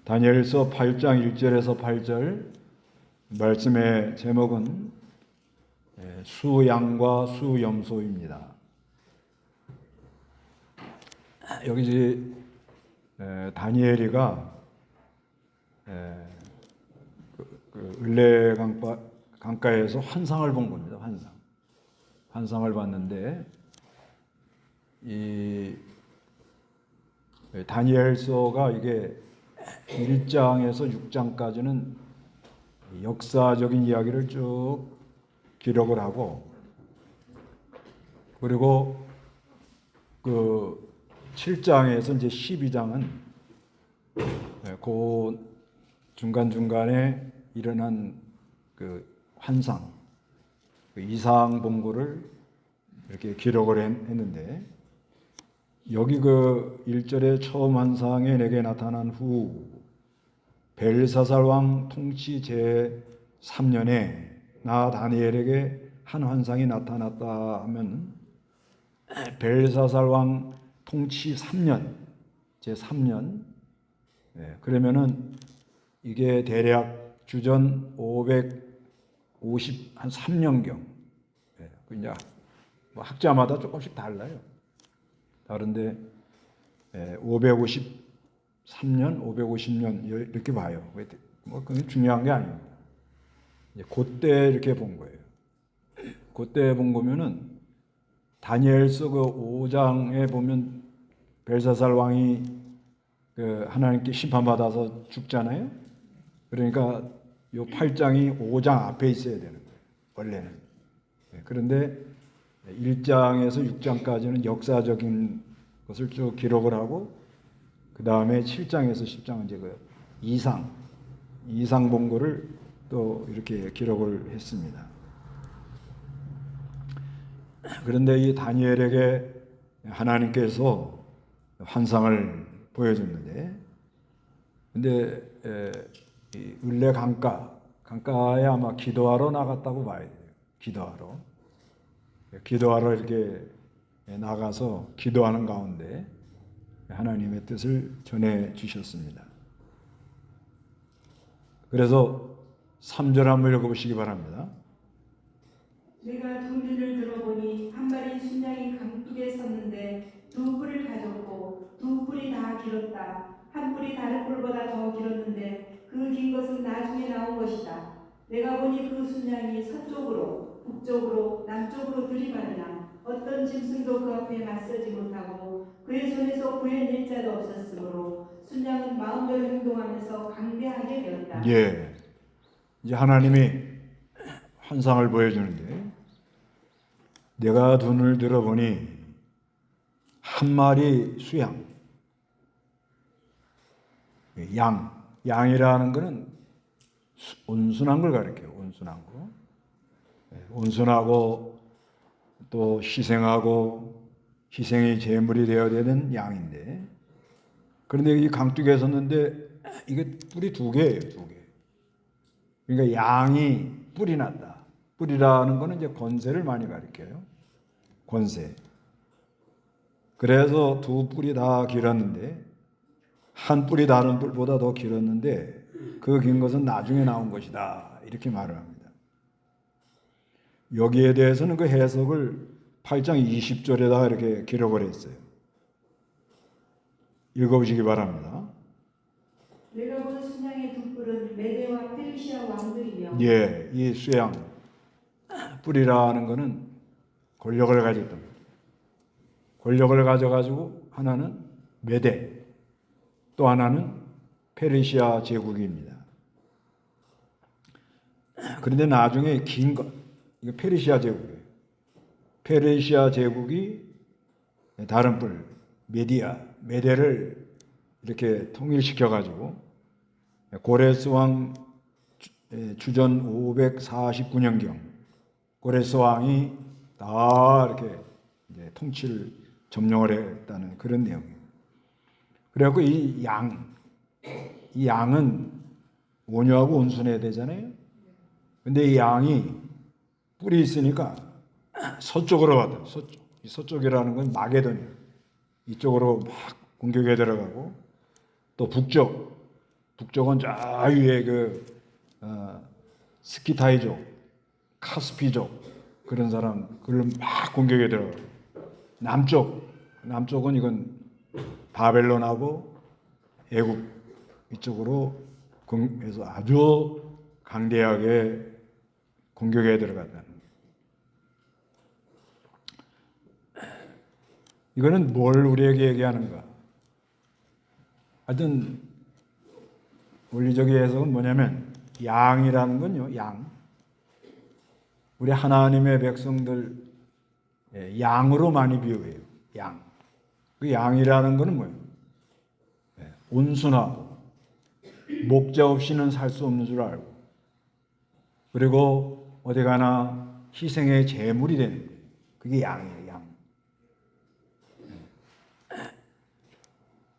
다니엘서 8장 1절에서 8절 말씀의 제목은 수양과 수염소입니다. 여기 다니엘이가 을레 강가에서 환상을 본 겁니다. 환상을 봤는데 이 다니엘서가 이게 1장에서 6장까지는 역사적인 이야기를 쭉 기록을 하고, 그리고 그 7장에서 이제 12장은 그 중간중간에 일어난 그 환상, 그 이상 본 거를 이렇게 기록을 했는데, 여기 그 1절에 처음 환상에 내게 나타난 후 벨사살 왕 통치 제 3년에 나 다니엘에게 한 환상이 나타났다 하면, 벨사살 왕 통치 3년, 제 3년, 그러면은 이게 대략 주전 553년경. 이제 뭐 학자마다 조금씩 달라요. 다른데 553년, 550년 이렇게 봐요. 뭐 그게 중요한 게 아닙니다. 이제 그때 이렇게 본 거예요. 그때 본 거면은 다니엘서 그 5장에 보면 벨사살 왕이 그 하나님께 심판받아서 죽잖아요. 그러니까 요 8장이 5장 앞에 있어야 되는 거예요, 원래는. 그런데 1장에서 6장까지는 역사적인 것을 쭉 기록을 하고, 그 다음에 7장에서 10장은 이제 그 이상 본 거를 또 이렇게 기록을 했습니다. 그런데 이 다니엘에게 하나님께서 환상을 보여줬는데, 근데 이 을레 강가에 아마 기도하러 나갔다고 봐야 돼요. 기도하러 이렇게 나가서 기도하는 가운데 하나님의 뜻을 전해 주셨습니다. 그래서 3절 한번 읽어보시기 바랍니다. 내가 두 눈을 들어보니 한 마리 순양이 강둑에 섰는데 두 뿔을 가졌고 두 뿔이 다 길었다. 한 뿔이 다른 뿔보다 더 길었는데 그 긴 것은 나중에 나온 것이다. 내가 보니 그 순양이 서쪽으로, 북쪽으로, 남쪽으로 들이받으나 어떤 짐승도 그 앞에 맞서지 못하고 그의 손에서 구해낼 자도 없었으므로 순양은 마음대로 행동하면서 강대하게 되었다. 이제 하나님이 환상을 보여주는데, 내가 눈을 들어보니 한 마리 수양, 양이라는 것은 온순한 걸 가리켜요. 온순하고 또 희생이 제물이 되어야 되는 양인데, 그런데 이 강둑에 섰는데 이게 뿔이 두 개예요. 그러니까 양이 뿔이 났다. 뿔이라는 것은 이제 권세를 많이 가리켜요. 권세. 그래서 두 뿔이 다 길었는데, 한 뿔이 다른 뿔보다 더 길었는데 그 긴 것은 나중에 나온 것이다, 이렇게 말을 합니다. 여기에 대해서는 그 해석을 8장 20절에다가 이렇게 기록을 했어요. 읽어보시기 바랍니다. 내가 본 순양의 두 뿔은 메대와 페르시아 왕들이며. 이 수양 뿔이라는 것은 권력을 가졌던 거죠. 권력을 가져가지고 하나는 메대, 또 하나는 페르시아 제국입니다. 그런데 나중에 긴 것, 이거 페르시아 제국이에요. 페르시아 제국이 다른 뿔, 메대를 이렇게 통일시켜가지고 고레스 왕 주전 549년경 고레스 왕이 다 이렇게 이제 통치를 점령을 했다는 그런 내용이에요. 그래갖고 이 양은 온유하고 온순해야 되잖아요. 근데 이 양이 뿔이 있으니까 서쪽으로 가다. 서쪽이라는 건 마게돈이에요. 이쪽으로 막 공격에 들어가고, 또 북쪽, 북쪽은 저 위에 스키타이족, 카스피족 그런 사람 그걸 막 공격에 들어가. 남쪽은 이건 바벨론하고 애굽 이쪽으로 해서 아주 강대하게 공격에 들어갔다는 거예요. 이거는 뭘 우리에게 얘기하는가? 하여튼 원리적인 해석은 뭐냐면 양이라는 건요, 양. 우리 하나님의 백성들 양으로 많이 비유해요. 양. 그 양이라는 것은 뭐예요? 온순하고 목자 없이는 살 수 없는 줄 알고 그리고 어디 가나 희생의 제물이 되는 거예요. 그게 양이에요. 양.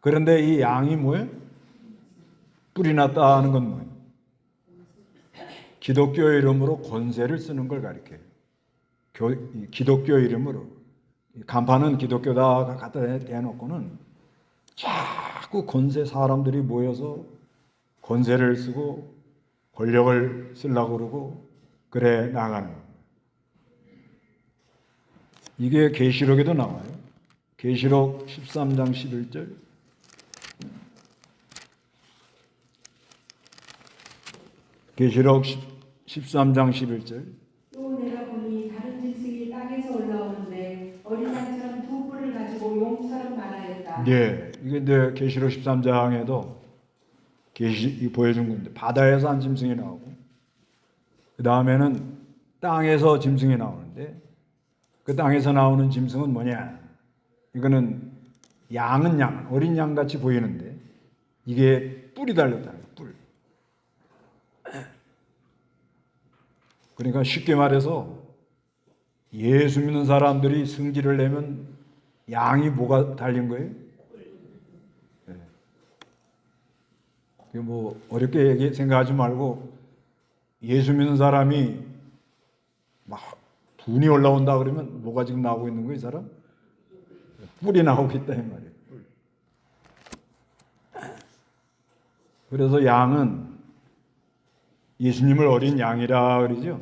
그런데 이 양이 뭐예요? 뿔이 났다는 건 뭐예요? 기독교 이름으로 권세를 쓰는 걸 가리켜요. 기독교 이름으로 간판은 기독교다 갖다 대놓고는 자꾸 권세 사람들이 모여서 권세를 쓰고 권력을 쓰려고 그러고 그래 나가는 거예요. 이게 계시록에도 나와요. 계시록 13장 11절. 계시록 13장 11절. 또 내가 보니 다른 짐승이 땅에서 올라오는데 어린 양처럼 두 뿔을 가지고 용처럼 말하였다. 네, 이게 이제 계시록 13장에도 보여준 건데 바다에서 한 짐승이 나오고 그 다음에는 땅에서 짐승이 나오는데 그 땅에서 나오는 짐승은 뭐냐? 이거는 양은 양, 어린 양 같이 보이는데 이게 뿔이 달렸다는 거예요. 뿔. 그러니까 쉽게 말해서 예수 믿는 사람들이 승질을 내면 양이 뭐가 달린 거예요? 뭐 어렵게 생각하지 말고 예수 믿는 사람이 막 분이 올라온다 그러면 뭐가 지금 나오고 있는 거예요, 이 사람? 뿔이 나오고 있다 이 말이에요. 뿔. 그래서 양은 예수님을 어린 양이라 그러죠.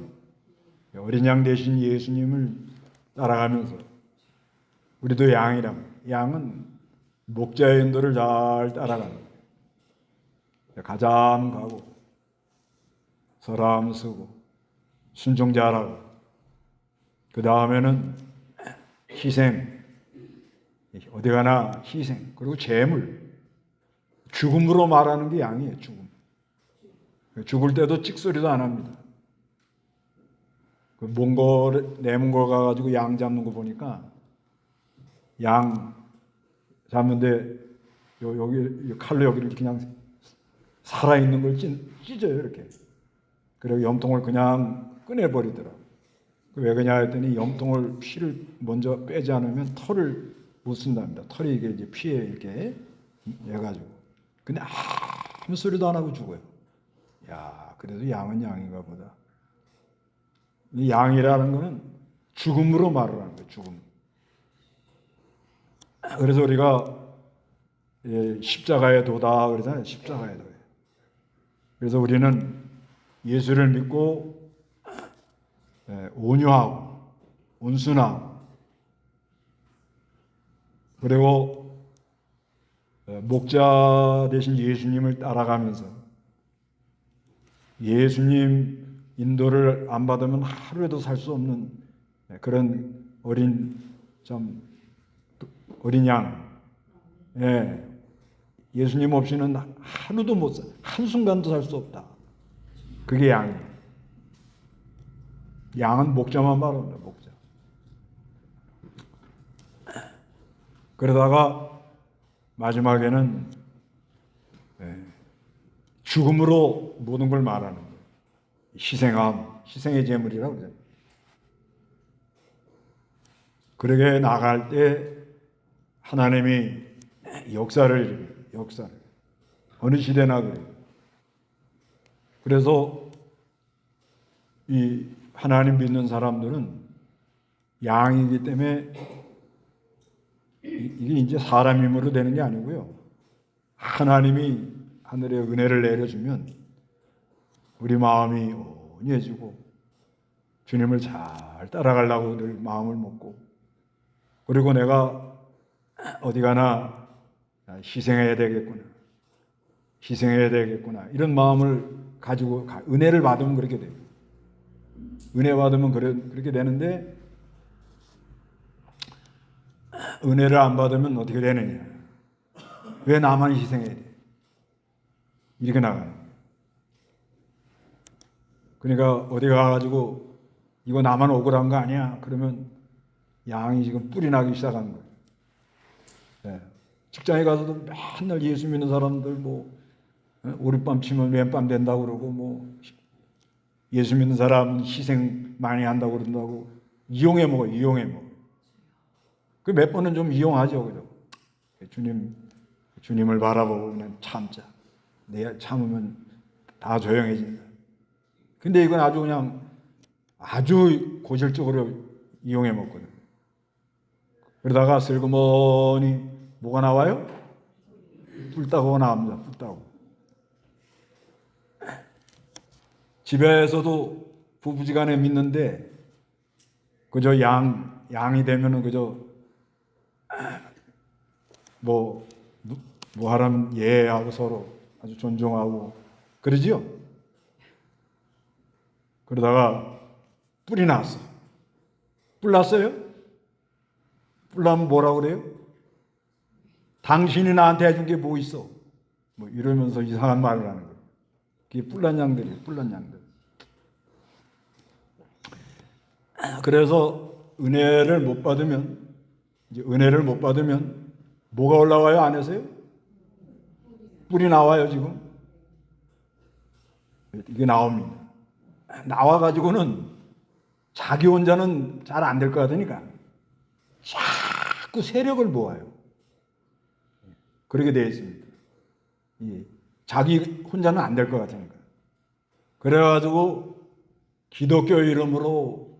어린 양 대신 예수님을 따라가면서 우리도 양이라면 양은 목자의 인도를 잘 따라가는 거예요. 가장 가고 사람 쓰고 순종 잘하고 그 다음에는 희생 어디 가나 희생 그리고 재물 죽음으로 말하는 게 양이에요. 죽을 때도 찍소리도 안 합니다. 그 내몽골 가가지고 양 잡는 거 보니까 양 잡는데 여기 칼로 여기를 그냥 살아있는 걸 찢어요 이렇게. 그리고 염통을 그냥 꺼내버리더라고. 왜 그러냐 했더니 염통을 피를 먼저 빼지 않으면 털을 못 쓴답니다. 털이 이게 이제 피에 이렇게 해가지고. 근데 아무 소리도 안 하고 죽어요. 야, 그래도 양은 양인가 보다. 이 양이라는 거는 죽음으로 말을 하는 거예요. 죽음. 그래서 우리가 십자가의 도다 그러잖아요. 십자가의 도예요. 그래서 우리는 예수를 믿고 온유하고 온순하고 그리고 목자 대신 예수님을 따라가면서 예수님 인도를 안 받으면 하루에도 살 수 없는 그런 어린 양, 예수님 없이는 하루도 못 살, 한순간도 살 수 없다. 그게 양이에요. 양은 목자만 말합니다. 목자. 그러다가 마지막에는 죽음으로 모든 걸 말하는 거예요. 희생의 제물이라고 그래요. 그러게 나갈 때 하나님이 역사를 어느 시대나 그래요. 그래서 이 하나님 믿는 사람들은 양이기 때문에 이게 이제 사람 힘으로 되는 게 아니고요. 하나님이 하늘의 은혜를 내려주면 우리 마음이 온유해지고 주님을 잘 따라가려고 늘 마음을 먹고, 그리고 내가 어디 가나 희생해야 되겠구나, 희생해야 되겠구나, 이런 마음을 가지고 은혜를 받으면 그렇게 돼요. 은혜 받으면 그렇게 되는데, 은혜를 안 받으면 어떻게 되느냐? 왜 나만 희생해야 돼? 이렇게 나가는 거예요. 그러니까 어디 가가지고 이거 나만 억울한 거 아니야? 그러면 양이 지금 뿔이 나기 시작한 거예요. 네. 직장에 가서도 맨날 예수 믿는 사람들 뭐 오랫밤 치면 맨밤 된다고 그러고, 뭐 예수 믿는 사람은 희생 많이 한다고 그런다고 이용해 먹어, 이용해 먹어. 그 몇 번은 좀 이용하죠, 그죠? 주님을 바라보고 그냥 참자. 내가 참으면 다 조용해진다. 근데 이건 아주 그냥 아주 고질적으로 이용해 먹거든요. 그러다가 슬그머니 뭐가 나와요? 뿔따구가 나옵니다. 뿔따구. 집에서도 부부지간에 믿는데 그저 양이 되면은 그저 뭐 하라면 예하고 서로 아주 존중하고 그러지요. 그러다가 뿔이 났어. 뿔 났어요? 뿔 나면 뭐라고 그래요? 당신이 나한테 해준 게 뭐 있어? 뭐 이러면서 이상한 말을 하는 거예요. 그게 뿔난 양들이에요. 뿔난 양들. 그래서 은혜를 못 받으면 뭐가 올라와요? 안에서요? 뿔이 나와요, 지금. 이게 나옵니다. 나와가지고는 자기 혼자는 잘 안 될 것 같으니까 자꾸 세력을 모아요. 그렇게 되어 있습니다. 자기 혼자는 안 될 것 같으니까. 그래가지고 기독교 이름으로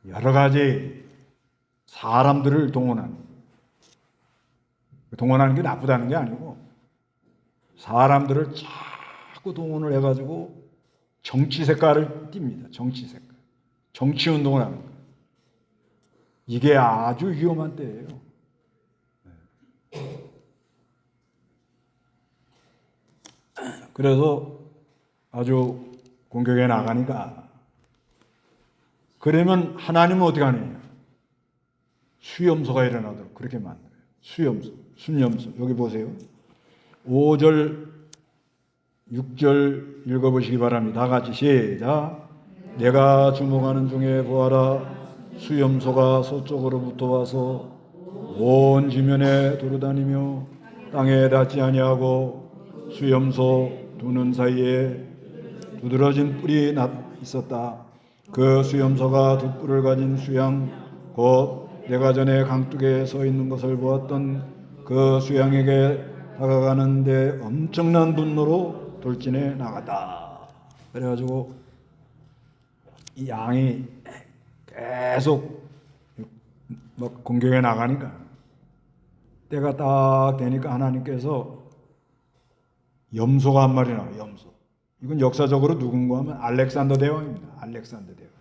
여러 가지 사람들을 동원하는 게 나쁘다는 게 아니고, 사람들을 자꾸 동원을 해가지고 정치 색깔을 띱니다. 정치 색깔. 정치 운동을 하는 거예요. 이게 아주 위험한 때예요. 그래서 아주 공격에 나가니까, 그러면 하나님은 어떻게 하느냐? 수염소가 일어나도록 그렇게 만들어요. 수염소, 순염소. 여기 보세요. 5절, 6절 읽어보시기 바랍니다. 다 같이 시작. 내가 주목하는 중에 보아라, 수염소가 서쪽으로부터 와서 온 지면에 돌아다니며 땅에 닿지 아니하고 수염소 두 눈 사이에 두드러진 뿔이 있었다. 그 수염소가 두 뿔을 가진 수양, 곧 내가 전에 강둑에 서 있는 것을 보았던 그 수양에게 다가가는데 엄청난 분노로 돌진해 나갔다. 그래가지고 이 양이 계속 막 공격해 나가니까 때가 딱 되니까 하나님께서 염소가 한 마리 나와요. 염소. 이건 역사적으로 누군가 하면 알렉산더 대왕입니다. 알렉산더 대왕.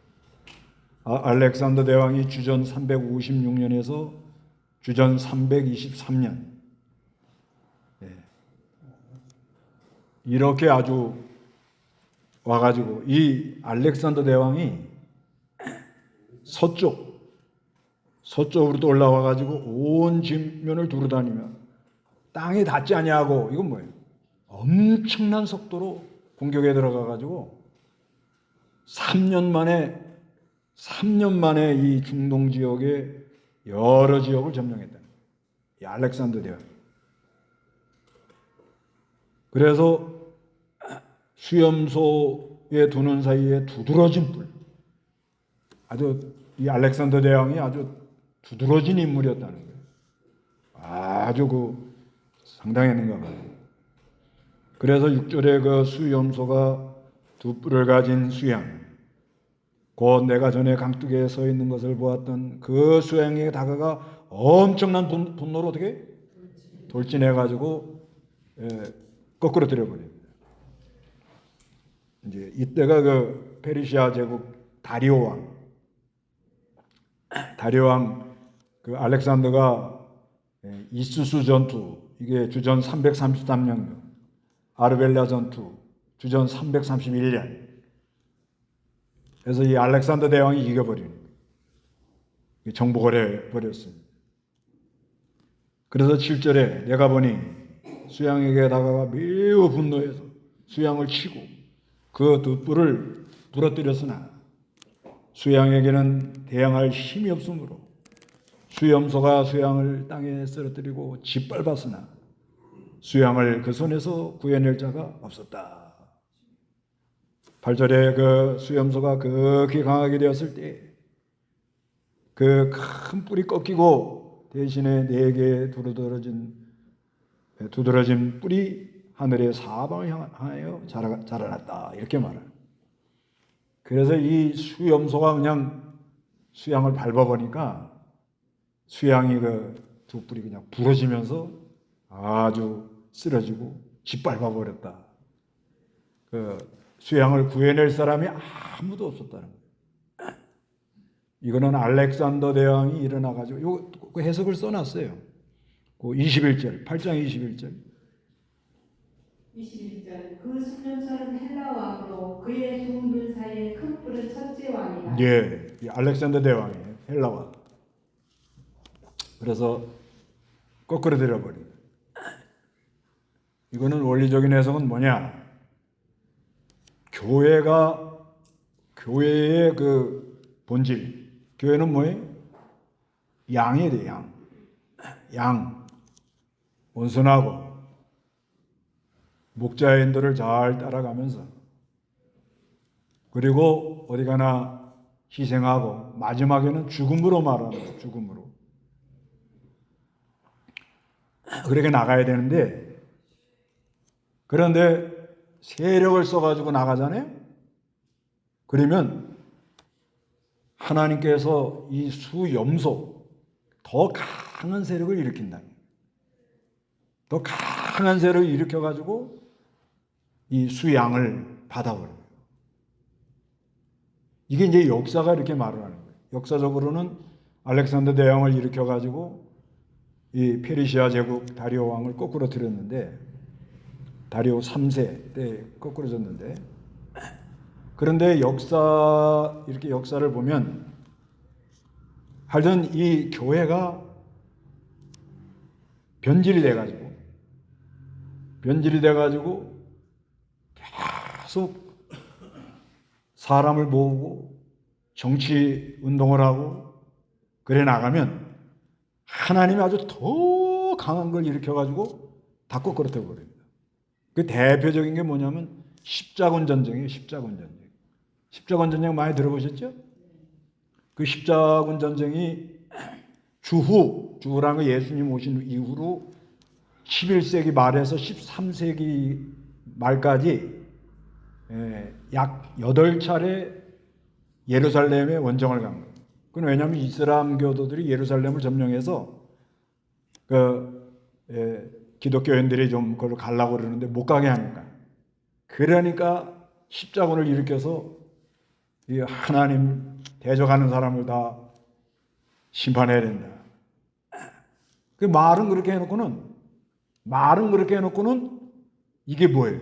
알렉산더 대왕이 주전 356년에서 주전 323년 이렇게 아주 와가지고, 이 알렉산더 대왕이 서쪽으로 또 올라와가지고 온 지면을 두루다니며 땅에 닿지 아니하고, 이건 뭐예요? 엄청난 속도로 공격에 들어가가지고 3년 만에 이 중동 지역의 여러 지역을 점령했다는 거예요. 이 알렉산더 대왕. 그래서 수염소의 두 눈 사이에 두드러진 뿔. 아주 이 알렉산더 대왕이 아주 두드러진 인물이었다는 거예요. 아주 상당했는가 봐요. 그래서 6절에 그 수염소가 두 뿔을 가진 수양, 곧 내가 전에 강둑에 서 있는 것을 보았던 그 수양에게 다가가 엄청난 분노로 어떻게 돌진해가지고 거꾸로 들여버립니다. 이제 이때가 그 페르시아 제국 다리오 왕 그 알렉산더가 이수수 전투 이게 주전 333년, 아르벨라 전투 주전 331년. 그래서 이 알렉산더 대왕이 이겨버리는 거예요. 정복을 해버렸습니다. 그래서 7절에 내가 보니 수양에게 다가가 매우 분노해서 수양을 치고 그 두 뿔을 부러뜨렸으나 수양에게는 대항할 힘이 없으므로 수염소가 수양을 땅에 쓰러뜨리고 짓밟았으나 수양을 그 손에서 구해낼 자가 없었다. 8절에 그 수염소가 극히 강하게 되었을 때 그 큰 뿔이 꺾이고 대신에 네 개의 두드러진 뿔이 하늘의 사방을 향하여 자라났다. 이렇게 말해요. 그래서 이 수염소가 그냥 수양을 밟아보니까 수양이 그 두 뿔이 그냥 부러지면서 아주 쓰러지고 짓밟아버렸다. 그 수양을 구해낼 사람이 아무도 없었다는 거예요. 이거는 알렉산더 대왕이 일어나가지고 요 해석을 써놨어요. 그 21절, 8장 21절. 21절 그 수면서는 헬라 왕으로 그의 두 눈 사이에 큰 뿔은 첫째 왕이다. 예, 이 알렉산더 대왕이에요. 헬라 왕. 그래서 거꾸로 들여버려요. 이거는 원리적인 해석은 뭐냐? 교회의 그 본질. 교회는 뭐예요? 양에 대해 양. 온순하고 목자의 인도를 잘 따라가면서 그리고 어디 가나 희생하고 마지막에는 죽음으로 말하는 거예요. 죽음으로. 그렇게 나가야 되는데 그런데 세력을 써가지고 나가잖아요. 그러면 하나님께서 이 수염소 더 강한 세력을 일으킨다. 더 강한 세력을 일으켜가지고 이 수양을 받아버려요. 이게 이제 역사가 이렇게 말을 하는 거예요. 역사적으로는 알렉산더 대왕을 일으켜가지고 이 페르시아 제국 다리오 왕을 거꾸로 들였는데 다리오 3세 때 거꾸로 졌는데 그런데 이렇게 역사를 보면 하여튼 이 교회가 변질이 돼가지고 계속 사람을 모으고 정치 운동을 하고 그래 나가면 하나님이 아주 더 강한 걸 일으켜가지고 다 거꾸로 되어버립니다. 그 대표적인 게 뭐냐면 십자군 전쟁이에요. 십자군 전쟁 많이 들어보셨죠? 그 십자군 전쟁이 주후라는 거 예수님 오신 이후로 11세기 말에서 13세기 말까지 약 8차례 예루살렘에 원정을 간 거예요. 그건 왜냐하면 이슬람 교도들이 예루살렘을 점령해서 기독교인들이 좀 그걸 가려고 그러는데 못 가게 하니까. 그러니까 십자군을 일으켜서 이 하나님 대적하는 사람을 다 심판해야 된다. 그 말은 그렇게 해놓고는 이게 뭐예요?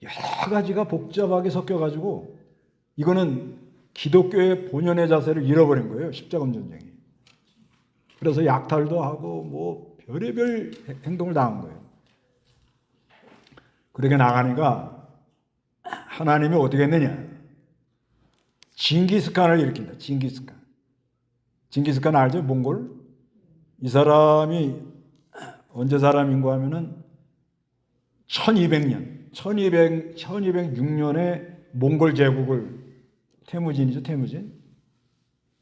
여러 가지가 복잡하게 섞여가지고 이거는 기독교의 본연의 자세를 잃어버린 거예요. 십자군 전쟁이. 그래서 약탈도 하고 뭐 별의별 행동을 당한 거예요. 그렇게 나가니까 하나님이 어떻게 했느냐? 징기스칸을 일으킨다. 징기스칸 알죠? 몽골? 이 사람이 언제 사람인가 하면은 1206년에 몽골 제국을 태무진이죠, 태무진.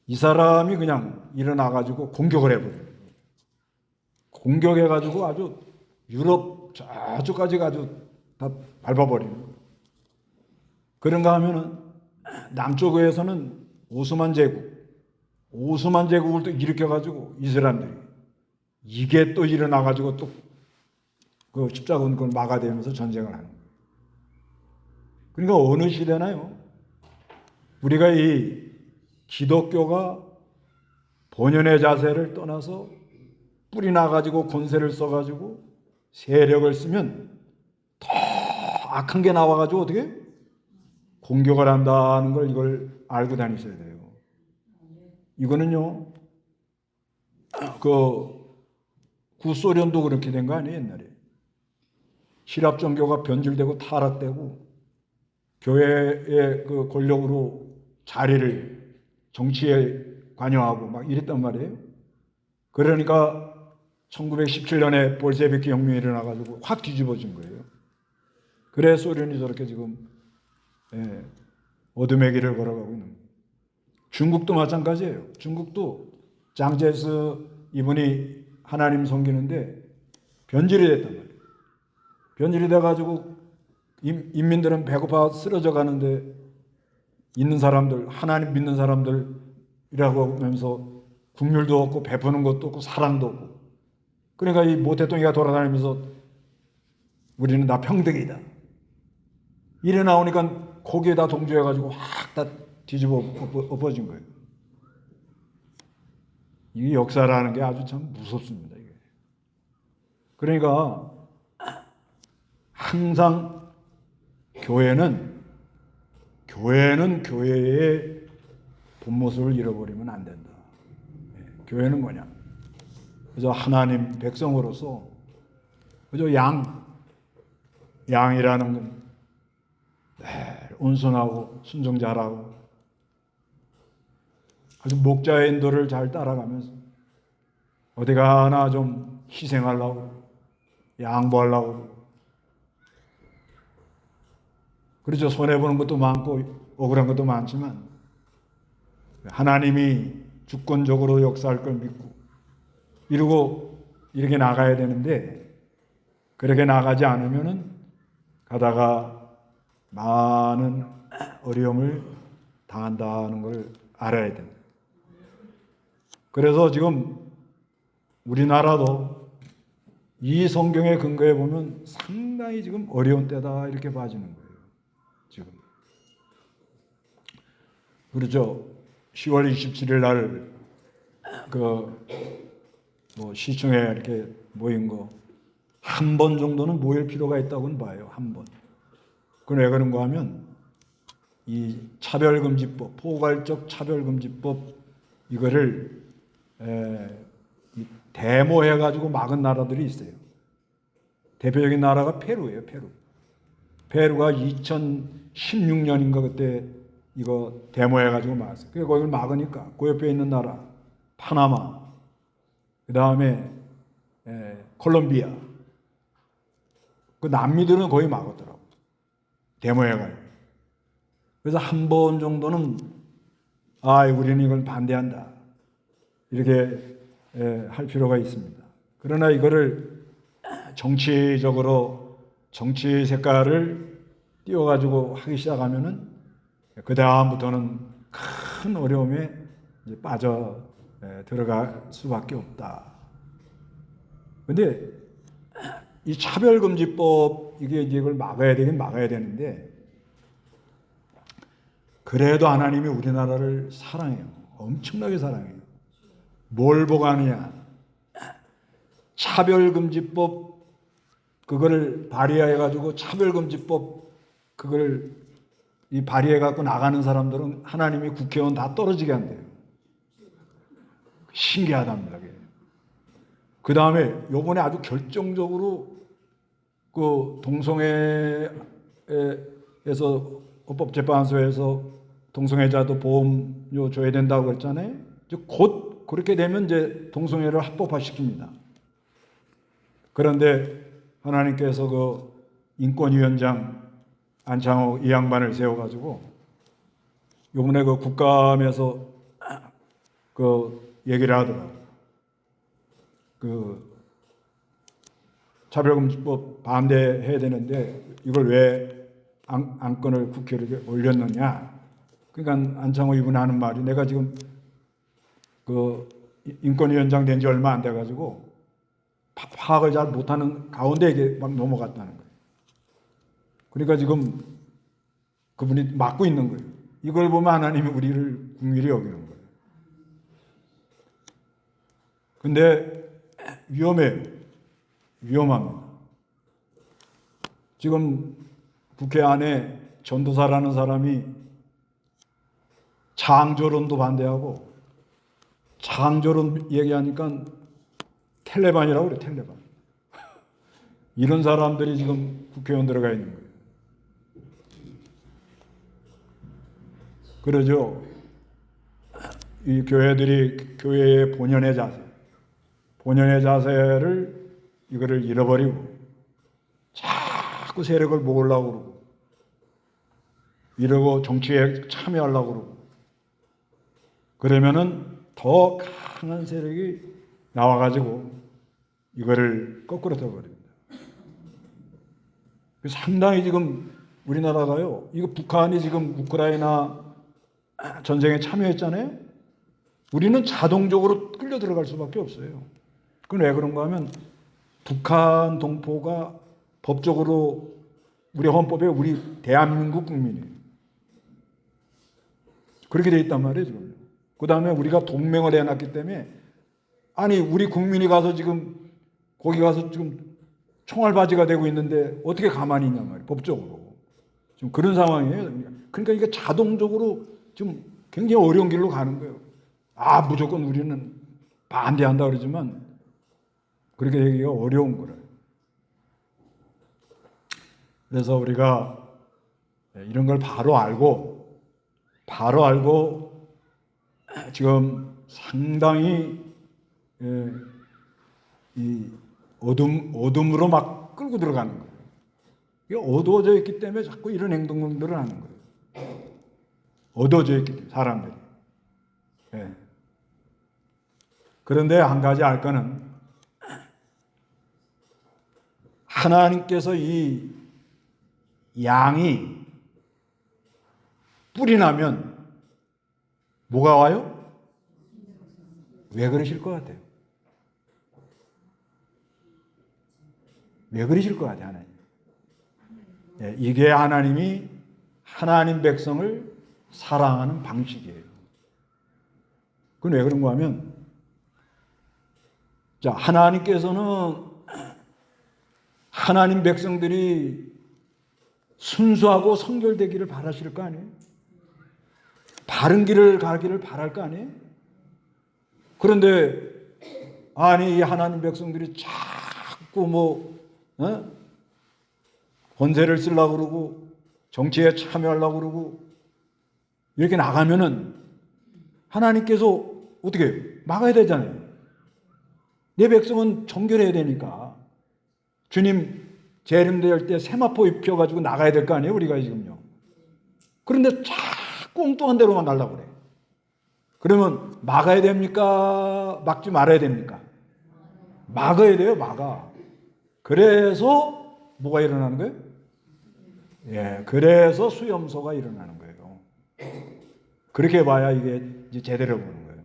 이 사람이 그냥 일어나가지고 공격을 해버려요. 공격해가지고 아주 유럽 저쪽까지 아주 다 밟아버리는 거예요. 그런가 하면은 남쪽에서는 오스만 제국을 또 일으켜가지고 이 사람들이 이게 또 일어나가지고 또 그 십자군 그걸 막아대면서 전쟁을 하는 거예요. 그러니까 어느 시대나요? 우리가 이 기독교가 본연의 자세를 떠나서 뿌리 나가지고 권세를 써가지고 세력을 쓰면 더 악한 게 나와가지고 어떻게 공격을 한다는 걸 이걸 알고 다니셔야 돼요. 이거는요, 그 구소련도 그렇게 된 거 아니에요, 옛날에. 신랍 종교가 변질되고 타락되고 교회의 그 권력으로 자리를 정치에 관여하고 막 이랬단 말이에요. 그러니까 1917년에 볼셰비키 혁명이 일어나가지고 확 뒤집어진 거예요. 그래 소련이 저렇게 지금 어둠의 길을 걸어가고 있는 거예요. 중국도 마찬가지예요. 중국도 장제스 이분이 하나님 섬기는데 변질이 됐단 말이에요. 변질이 돼가지고 인민들은 배고파 쓰러져 가는데 있는 사람들, 하나님 믿는 사람들이라고 하면서 국률도 없고 베푸는 것도 없고 사랑도 없고, 그러니까 이 모태똥이가 돌아다니면서 우리는 다 평등이다 이래 나오니까 거기에다 동조해가지고 확 다 뒤집어 엎어진 거예요. 이 역사라는 게 아주 참 무섭습니다. 이게. 그러니까 항상 교회는 교회의 본 모습을 잃어버리면 안 된다. 교회는 뭐냐? 그저 하나님 백성으로서 그저 양이라는 건 온순하고 순종 잘하고 아주 목자의 인도를 잘 따라가면서 어디 가나 좀 희생하려고 양보하려고, 그렇죠. 손해보는 것도 많고 억울한 것도 많지만 하나님이 주권적으로 역사할 걸 믿고 이러고 이렇게 나가야 되는데, 그렇게 나가지 않으면은 가다가 많은 어려움을 당한다는 걸 알아야 됩니다. 그래서 지금 우리나라도 이 성경의 근거에 보면 상당히 지금 어려운 때다 이렇게 봐지는 거예요. 지금 그렇죠. 10월 27일 날 뭐 시청에 이렇게 모인 거 한 번 정도는 모일 필요가 있다고는 봐요. 한 번. 그건 왜 그런가 하면 이 차별금지법, 포괄적 차별금지법 이거를 데모해가지고 막은 나라들이 있어요. 대표적인 나라가 페루예요. 페루가 2016년인가 그때 이거 데모해가지고 막았어요. 그래서 거기를 막으니까 그 옆에 있는 나라 파나마, 그 다음에 콜롬비아, 그 남미들은 거의 막았더라고. 데모해가지고. 그래서 한 번 정도는 우리는 이걸 반대한다 이렇게 할 필요가 있습니다. 그러나 이거를 정치적으로 정치 색깔을 띄워가지고 하기 시작하면은 그 다음부터는 큰 어려움에 이제 빠져 들어갈 수밖에 없다. 근데 이 차별금지법 이게 이걸 막아야 되긴 막아야 되는데, 그래도 하나님이 우리나라를 사랑해요. 엄청나게 사랑해요. 뭘 보고 하느냐? 차별금지법 그거를 발의해가지고 차별금지법 그걸 이 발의해갖고 나가는 사람들은 하나님이 국회의원 다 떨어지게 한대요. 신기하답니다. 그 다음에 요번에 아주 결정적으로 그 동성애에서 헌법재판소에서 동성애자도 보험료 줘야 된다고 했잖아요. 곧 그렇게 되면 이제 동성애를 합법화시킵니다. 그런데 하나님께서 그 인권위원장 안창호 이 양반을 세워가지고 요번에 그 국감에서 그 얘기를 하더라고요. 그 차별금지법 반대해야 되는데 이걸 왜 안건을 국회에 올렸느냐? 그러니까 안창호 이분이 하는 말이, 내가 지금 그 인권위원장 된 지 얼마 안 돼가지고 파악을 잘 못하는 가운데 이게 막 넘어갔다는 거예요. 그러니까 지금 그분이 맡고 있는 거예요. 이걸 보면 하나님이 우리를 긍휼히 여기는 거예요. 근데 위험해요. 위험합니다. 지금 국회 안에 전도사라는 사람이 창조론도 반대하고 창조론 얘기하니까 텔레반이라고 그래, 텔레반. 이런 사람들이 지금 국회의원 들어가 있는 거예요. 그러죠. 이 교회들이 교회의 본연의 자세를 이거를 잃어버리고 자꾸 세력을 모으려고 그러고 이러고 정치에 참여하려고 그러고 그러면은 더 강한 세력이 나와가지고 이거를 거꾸로 떠버립니다. 상당히 지금 우리나라가요, 이거 북한이 지금 우크라이나 전쟁에 참여했잖아요. 우리는 자동적으로 끌려 들어갈 수밖에 없어요. 그건 왜 그런가 하면 북한 동포가 법적으로 우리 헌법에 우리 대한민국 국민이에요. 그렇게 돼 있단 말이에요, 지금. 그 다음에 우리가 동맹을 해놨기 때문에 아니 우리 국민이 가서 지금 거기 가서 지금 총알바지가 되고 있는데 어떻게 가만히 있냔 말이에요, 법적으로. 지금 그런 상황이에요. 그러니까 이게 자동적으로 좀 굉장히 어려운 길로 가는 거예요. 아, 무조건 우리는 반대한다 그러지만 그렇게 되기가 어려운 거예요. 그래서 우리가 이런 걸 바로 알고 지금 상당히 이 어둠으로 막 끌고 들어가는 거예요. 이게 어두워져 있기 때문에 자꾸 이런 행동들을 하는 거예요. 어두워져 있기 때문에 사람들이. 예. 그런데 한 가지 알 거는 하나님께서 이 양이 뿔이 나면 뭐가 와요? 왜 그러실 것 같아요? 왜 그러실 것 같아요, 하나님? 예, 이게 하나님이 하나님 백성을 사랑하는 방식이에요. 그건 왜 그런가 하면, 자, 하나님께서는 하나님 백성들이 순수하고 성결되기를 바라실 거 아니에요? 바른 길을 가기를 바랄 거 아니에요? 그런데 아니 이 하나님 백성들이 자꾸 권세를 쓰려고 그러고 정치에 참여하려고 그러고 이렇게 나가면은 하나님께서 어떻게 막아야 되잖아요. 내 백성은 정결해야 되니까 주님 재림될 때 세마포 입혀가지고 나가야 될 거 아니에요, 우리가 지금요. 그런데 자꾸 엉뚱한 데로만 가려고 그래. 그러면 막아야 됩니까? 막지 말아야 됩니까? 막아야 돼요, 막아. 그래서 뭐가 일어나는 거예요? 예, 그래서 수염소가 일어나는 거예요. 그렇게 봐야 이게 이제 제대로 보는 거예요.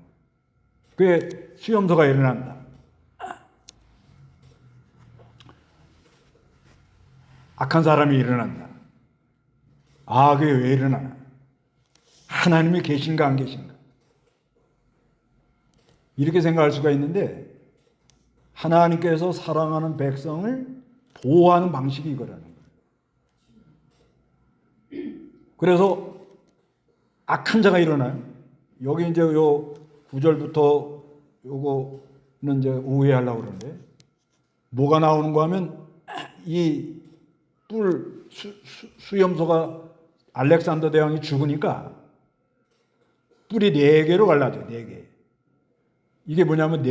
그게 수염소가 일어난다. 악한 사람이 일어난다. 아, 그게 왜 일어나나? 하나님이 계신가 안 계신가? 이렇게 생각할 수가 있는데 하나님께서 사랑하는 백성을 보호하는 방식이 이거라는 거예요. 그래서 악한 자가 일어나요. 여기 이제 요 9절부터 요거는 이제 오해하려고 그러는데 뭐가 나오는 거 하면 이 수염소가 알렉산더 대왕이 죽으니까 뿔이 4개로 갈라져요. 4개. 이게 뭐냐면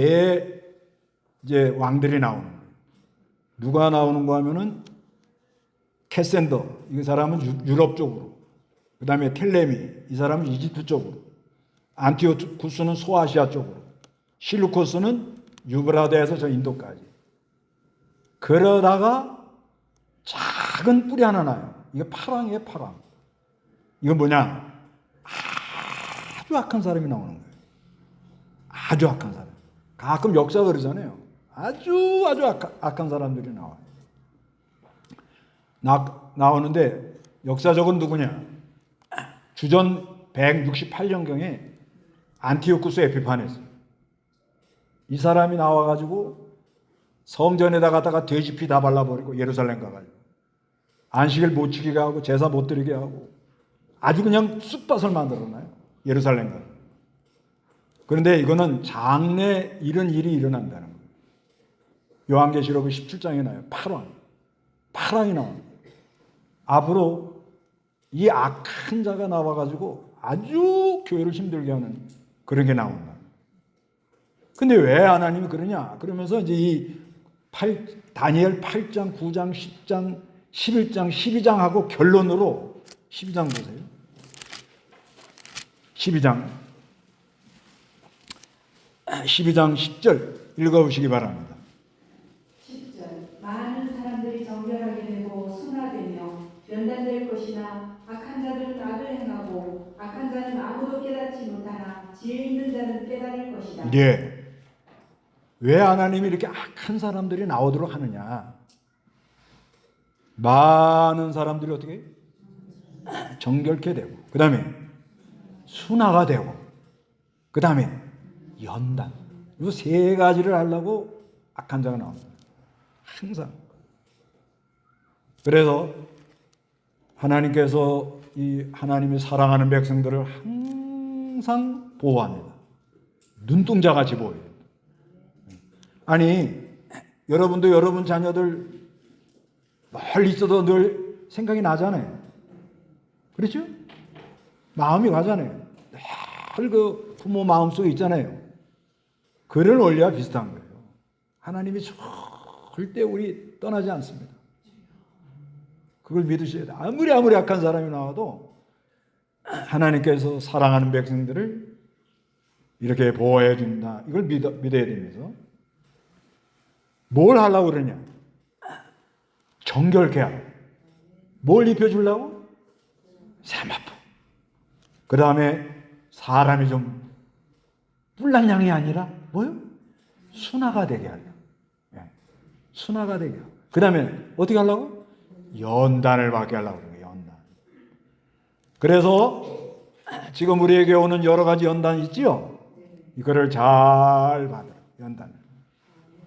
이제 왕들이 나오는 거예요. 누가 나오는 거 하면은 캐센더, 이 사람은 유럽 쪽으로, 그 다음에 텔레미, 이 사람은 이집트 쪽으로, 안티오쿠스는 소아시아 쪽으로, 실루코스는 유브라데에서 저 인도까지. 그러다가 작은 뿔이 하나 나요. 이게 파랑이에요, 파랑. 이건 뭐냐? 아주 악한 사람이 나오는 거예요. 아주 악한 사람. 가끔 역사가 그러잖아요. 아주 악한 사람들이 나와요. 나오는데 역사적으로 누구냐? 주전 168년경에 안티오쿠스 에피파네스, 이 사람이 나와가지고 성전에다가 돼지 피 다 발라버리고 예루살렘 가가지고 안식일 못 지키게 하고 제사 못 드리게 하고 아주 그냥 쑥밭을 만들어놔요. 예루살렘 가. 그런데 이거는 장래 이런 일이 일어난다는 거예요. 요한계시록 17장에 나와요. 파랑이 나와요. 앞으로 이 악한 자가 나와가지고 아주 교회를 힘들게 하는 그런 게 나온다. 근데 왜 하나님이 그러냐? 그러면서 이제 다니엘 8장, 9장, 10장, 11장, 12장하고 결론으로 12장 보세요. 12장 10절 읽어보시기 바랍니다. 10절 많은 사람들이 정결하게 되고 순화되며 연단될 것이나 악한 자들은 악을 행하고 악한 자는 아무도 깨닫지 못하나 지혜 있는 자는 깨달을 것이다. 예. 왜 하나님이 이렇게 악한 사람들이 나오도록 하느냐? 많은 사람들이 어떻게 정결케 되고, 그 다음에 순화가 되고, 그 다음에 연단. 이 세 가지를 하려고 악한 자가 나옵니다. 항상. 그래서 하나님께서 이 하나님이 사랑하는 백성들을 항상 보호합니다. 눈동자같이 보호해요. 아니, 여러분도 여러분 자녀들 멀리 있어도 늘 생각이 나잖아요. 그렇죠? 마음이 가잖아요. 늘 그 부모 마음속에 있잖아요. 그런 원리와 비슷한 거예요. 하나님이 절대 우리 떠나지 않습니다. 그걸 믿으셔야 돼요. 아무리 악한 사람이 나와도 하나님께서 사랑하는 백성들을 이렇게 보호해 준다. 이걸 믿어야 되면서 뭘 하려고 그러냐? 정결케 하고. 뭘 입혀주려고? 세마포. 그 다음에 사람이 좀 뿔난 양이 아니라 뭐요? 순화가 되게 하려고. 순화가 되게 하고. 그 다음에 어떻게 하려고? 연단을 받게 하려고 그래요. 연단. 그래서 지금 우리에게 오는 여러 가지 연단이 있지요? 이거를 잘 받아요. 연단을.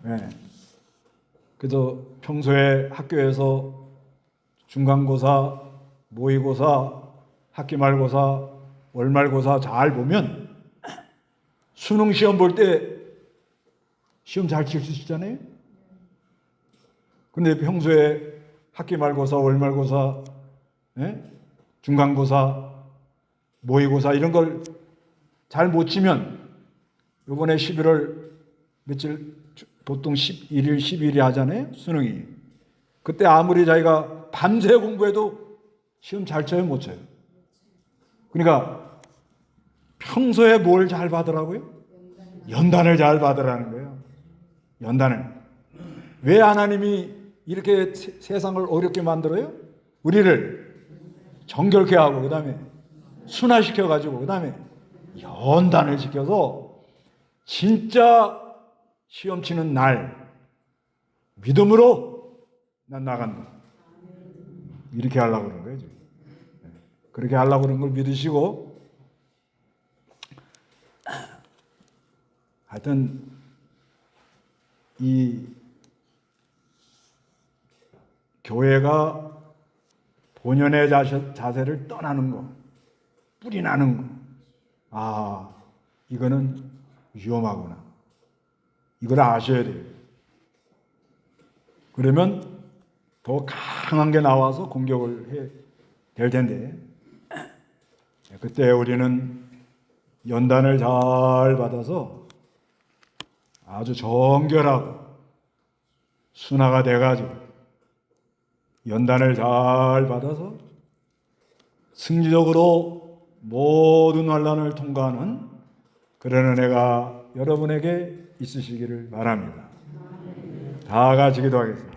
네. 그래서 평소에 학교에서 중간고사, 모의고사, 학기말고사, 월말고사 잘 보면 수능 시험 볼 때 시험 잘 칠 수 있잖아요. 그런데 평소에 학기말고사, 월말고사, 중간고사, 모의고사 이런 걸 잘 못 치면 이번에 11월 며칠 보통 11일, 12일이 하잖아요. 수능이. 그때 아무리 자기가 밤새 공부해도 시험 잘 쳐요, 못 쳐요? 그러니까 평소에 뭘 잘 받으라고요? 연단을 잘 받으라는 거예요. 연단을. 왜 하나님이 이렇게 세상을 어렵게 만들어요? 우리를 정결케 하고 그 다음에 순화시켜가지고 그 다음에 연단을 시켜서 진짜 시험 치는 날 믿음으로 난 나간다. 이렇게 하려고 그러는 거예요. 지금. 그렇게 하려고 그러는 걸 믿으시고 하여튼 이 교회가 본연의 자세를 떠나는 거, 뿌리 나는 거. 아, 이거는 위험하구나. 이걸 아셔야 돼요. 그러면 더 강한 게 나와서 공격을 해야 될 텐데 그때 우리는 연단을 잘 받아서 아주 정결하고 순화가 돼가지고 연단을 잘 받아서 승리적으로 모든 환난을 통과하는 그런 은혜가 여러분에게 있으시기를 바랍니다. 다 같이 기도하겠습니다.